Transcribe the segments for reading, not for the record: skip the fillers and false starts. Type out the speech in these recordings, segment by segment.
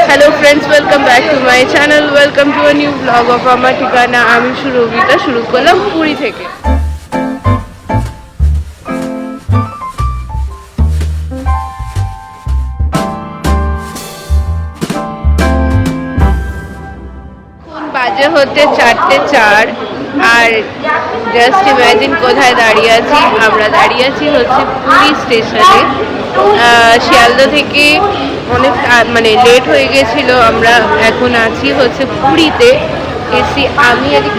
Hello friends, welcome back to my channel. Welcome to a new vlog of আমার ঠিকানা। আমি সুরভিতা শুরু করলাম পুরী থেকে। এখন বাজে হতে 4:04 আর জাস্ট ইমাজিন কোথায় দাঁড়িয়ে আছি। আমরা দাঁড়িয়ে আছি হচ্ছে পুরী স্টেশনে। শিয়ালদা থেকে অনেক মানে লেট হয়ে গেছিল। আমরা এখন আছি হচ্ছে পুরীতে এসি। আমি এদিক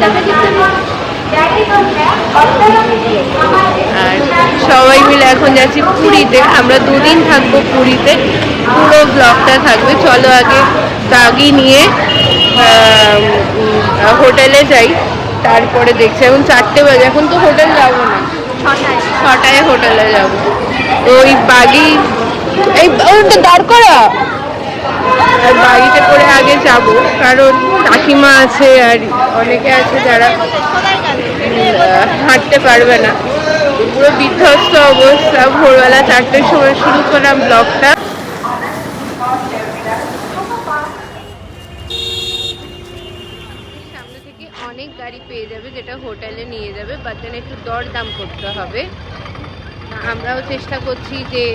আর সবাই মিলে এখন যাচ্ছি পুরীতে। আমরা 2 দিন থাকবো পুরীতে, পুরো ব্লগটা থাকবে। চলো আগে নিয়ে হোটেলে যাই, তারপরে দেখছি। এখন 4টে বাজে, এখন তো হোটেল যাবো না, 6টায় হোটেলে যাবো। তো ওই বাগি এই ওটা দাঁড় করা আর বাড়িতে করে আগে যাব, কারণ কাকিমা আছে আর অনেকে আছে যারা হাঁটতে পারবে না। পুরো বিধ্বস্ত অবস্থা। ভোরবেলা 4টের সময় শুরু করলাম ব্লগটা। সামনে থেকে অনেক গাড়ি পেয়ে যাবে যেটা হোটেলে নিয়ে যাবে, বাট দেন একটু দরদাম করতে হবে। আমরাও চেষ্টা করছি যে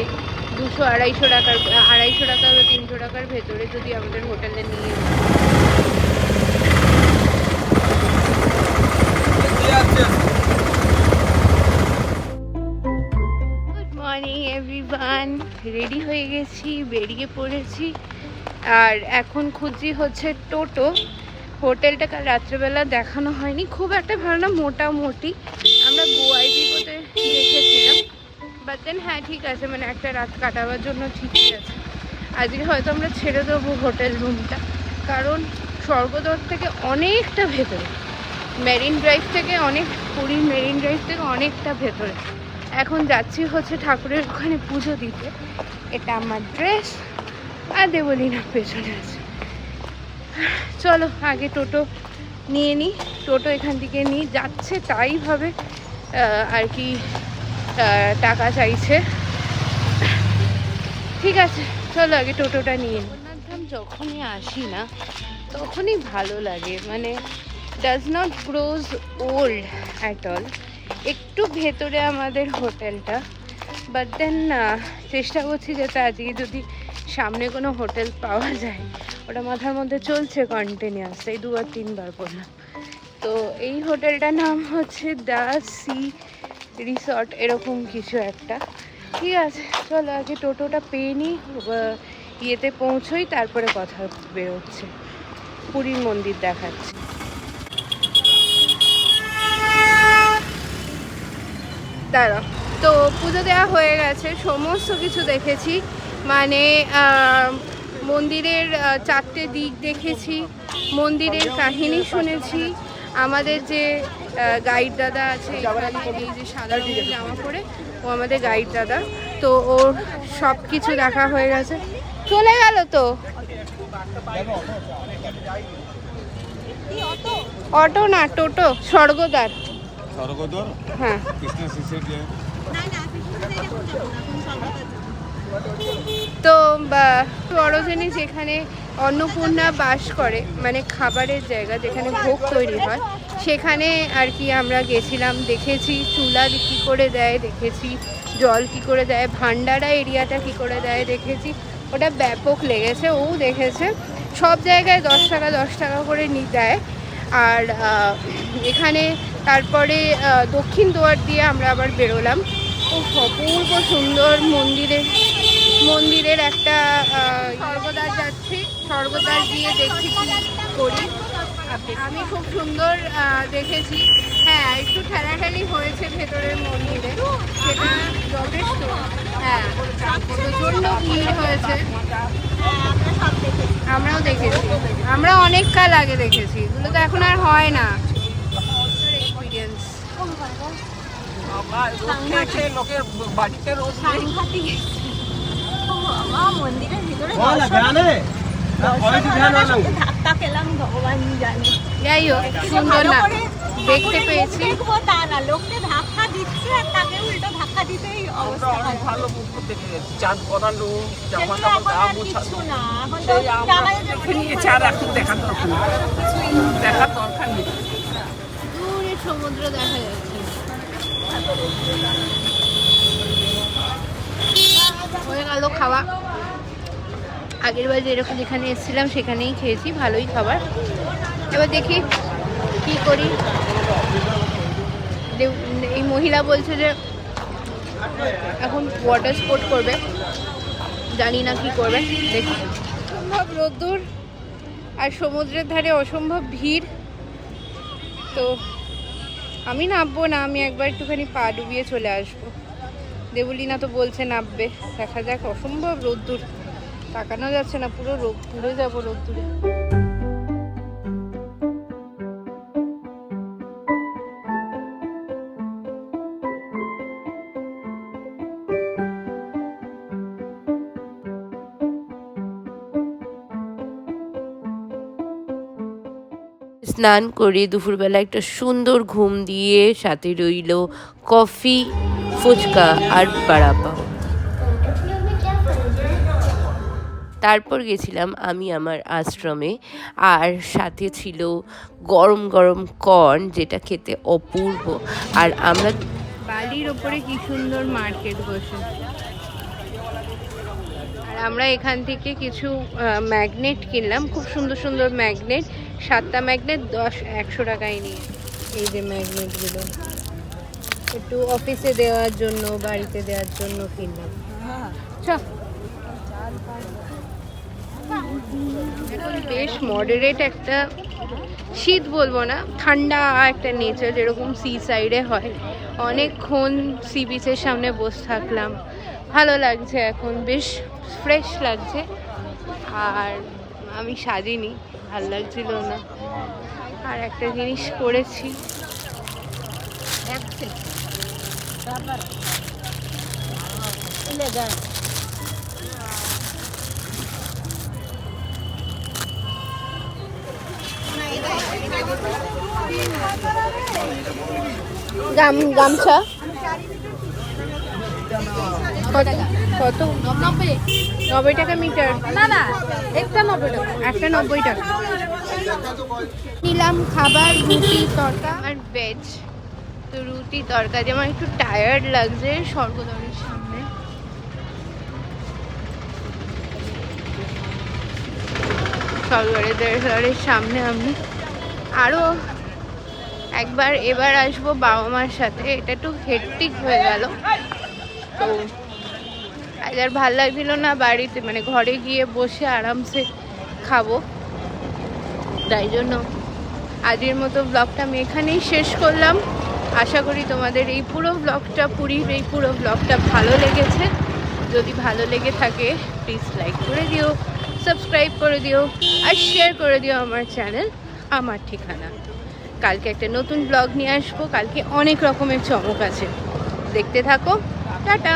200-250 টাকার, 250 টাকা বা 300 টাকার ভেতরে যদি আমাদের হোটেলে নিয়ে যায়। গুড মর্নিং এভরিওয়ান, রেডি হয়ে গেছি, বেরিয়ে পড়েছি। আর এখন খুঁজছি হচ্ছে টোটো। হোটেলটা কাল রাত্রেবেলা দেখানো হয়নি, খুব একটা ভালো না, মোটামুটি আমরা গোয়াইবিবোতে দেখেছিলাম। বাট দেন হ্যাঁ ঠিক আছে, মানে একটা রাত কাটাবার জন্য ঠিকই আছে। আজকে হয়তো আমরা ছেড়ে দেবো হোটেল রুমটা, কারণ স্বর্গদ্বার থেকে অনেকটা ভেতরে, মেরিন ড্রাইভ থেকে পুরীর মেরিন ড্রাইভ থেকে অনেকটা ভেতরে। এখন যাচ্ছি হচ্ছে ঠাকুরের ওখানে পুজো দিতে। এটা আমার ড্রেস আর দেবলীনা পেছনে আছে। চলো আগে টোটো নিয়ে নিই। টোটো এখান থেকে নিয়ে যাচ্ছে তাই ভাবে আর কি টাকা চাইছে। ঠিক আছে চলো আগে টোটোটা নিয়ে নিই। জগন্নাথ যখনই আসি না তখনই ভালো লাগে, মানে does not grows old at all. একটু ভেতরে আমাদের হোটেলটা, বাট দেন চেষ্টা করছি যাতে আজকে যদি সামনে কোনো হোটেল পাওয়া যায়। ওটা মাথার মধ্যে চলছে কন্টিনিউয়াস, এই 2 আর 3 বার করলাম। তো এই হোটেলটার নাম হচ্ছে দ্য সি রিসর্ট, এরকম কিছু একটা। ঠিক আছে চলো আগে টোটোটা পেয়ে নিই, ইয়েতে পৌঁছোই, তারপরে কথা বেরোচ্ছে। পুরীর মন্দির দেখাচ্ছে। দাঁড়া, তো পুজো দেওয়া হয়ে গেছে, সমস্ত কিছু দেখেছি। মানে মন্দিরের 4টে দিক দেখেছি, মন্দিরের কাহিনী শুনেছি। আমাদের যে গাইড দাদা আছে, এই যে সাদা রঙের জামা পরে, ও আমাদের গাইড দাদা। তো ওর সব কিছু দেখা হয়ে গেছে। চলে গেল তো অটো না টোটো, স্বর্গদ্বার। হ্যাঁ তো বড় জিনিস, যেখানে অন্নপূর্ণা বাস করে, মানে খাবারের জায়গা যেখানে ভোগ তৈরি হয়, সেখানে আর কি আমরা গেছিলাম, দেখেছি চুলা কী করে দেয়, দেখেছি জল কী করে দেয়, ভান্ডারা এরিয়াটা কী করে দেয় দেখেছি। ওটা ব্যাপক লেগেছে, ও দেখেছে। সব জায়গায় 10 টাকা 10 টাকা করে দেয়। আর এখানে তারপরে দক্ষিণ দুয়ার দিয়ে আমরা আবার বেরোলাম। অপূর্ব সুন্দর মন্দিরের একটা স্বর্গদ্বার যাচ্ছি, স্বর্গদ্বার গিয়ে দেখছি কি করি। আমি খুব সুন্দর দেখেছি। হ্যাঁ একটু ঠেলাঠেলি হয়েছে ভেতরের মন্দিরে, সেটা যথেষ্ট। হ্যাঁ প্রচণ্ড ভিড় হয়েছে, আমরাও দেখেছি। আমরা অনেক কাল আগে দেখেছি, এগুলো তো এখন আর হয় না। এক্সপিরিয়েন্স মন্দিরের ভিতরে যাই হোক সুন্দর না দেখতে পেয়েছি। তা না, লোককে ধাক্কা দিচ্ছে আর তাকে উল্টো ধাক্কা ধাক্কা দিতেই আমরা অবস্থা অনেক খারাপ। ভালো পুকুর দেখে গেছি, চাঁদ করালো, জামা সেগুলো কাপড় এখন গা আর মোছানো। কিচ্ছু না, এখন তো সেই আমরা আমাদের যে দেখে নিয়েছি, আর এখন দেখার দরকার নেই। দেখার দরকার নেই। দূরে সমুদ্র দেখা যাচ্ছে। হয়ে গেল খাওয়া। আগের বার যেরকম যেখানে এসেছিলাম সেখানেই খেয়েছি, ভালোই খাবার। এবার দেখি কি করি। এই মহিলা বলছে যে এখন ওয়াটার স্পোর্ট করবে, জানি না কি করবে, দেখি। অসম্ভব রোদ্দুর আর সমুদ্রের ধারে অসম্ভব ভিড়। তো আমি নামবো না, আমি একবার একটুখানি পা ডুবিয়ে চলে আসবো। দেবলীনা তো বলছে নামবে, দেখা যাক। অসম্ভব রোদ্দুর, তাকানো যাচ্ছে না, পুরো পুড়ে যাবো রোদ্দুরে। স্নান করে দুপুরবেলা একটা সুন্দর ঘুম দিয়ে সাথে রইল কফি, ফুচকা আর বাড়াপা। তারপর গেছিলাম আমি আমার আশ্রমে, আর সাথে ছিল গরম গরম কর্ন, যেটা খেতে অপূর্ব। আর আমরা বালির ওপরে কি সুন্দর মার্কেট বসে। আর আমরা এখান থেকে কিছু ম্যাগনেট কিনলাম, খুব সুন্দর সুন্দর ম্যাগনেট। 7টা ম্যাগনেট 100 টাকায় নিয়ে। এই যে ম্যাগনেটগুলো একটু অফিসে দেওয়ার জন্য, বাড়িতে দেওয়ার জন্য কিনলাম। এখন বেশ মডারেট একটা শীত বলবো না, ঠান্ডা একটা নেচার, যেরকম সি সাইডে হয়। অনেকক্ষণ সি বিচের সামনে বসে থাকলাম, ভালো লাগছে, এখন বেশ ফ্রেশ লাগছে। আর আমি সাজিনি, ভালো লাগছিল না। আর একটা জিনিস করেছি, গামছা কত? 90 টাকা মিটার। না না, একটা 90 টাকা। একটা 90 টাকা। নিলাম খাবার, রুটি তরকা আর ভেজ। তো রুটি তরকা, যেমন একটু টায়ার্ড লাগছে স্বর্গদ্বারের সামনে। স্বর্গদ্বারের সামনে আমি আরও একবার এবার আসবো বাবা মার সাথে। এটা একটু হেক্টিক হয়ে গেল, তো আজ আর ভাল লাগছিল না বাড়িতে, মানে ঘরে গিয়ে বসে আরামসে খাবো। তাই জন্য আজকের মতো ব্লগটা আমি এখানেই শেষ করলাম। আশা করি তোমাদের এই পুরো ব্লগটা, পুরীর এই পুরো ব্লগটা ভালো লেগেছে। যদি ভালো লেগে থাকে প্লিজ লাইক করে দিও, সাবস্ক্রাইব করে দিও আর শেয়ার করে দিও আমার চ্যানেল আমার ঠিকানা। কালকে একটা নতুন ব্লগ নিয়ে আসবো, কালকে অনেক রকমের চমক আছে, দেখতে থাকো। টাটা।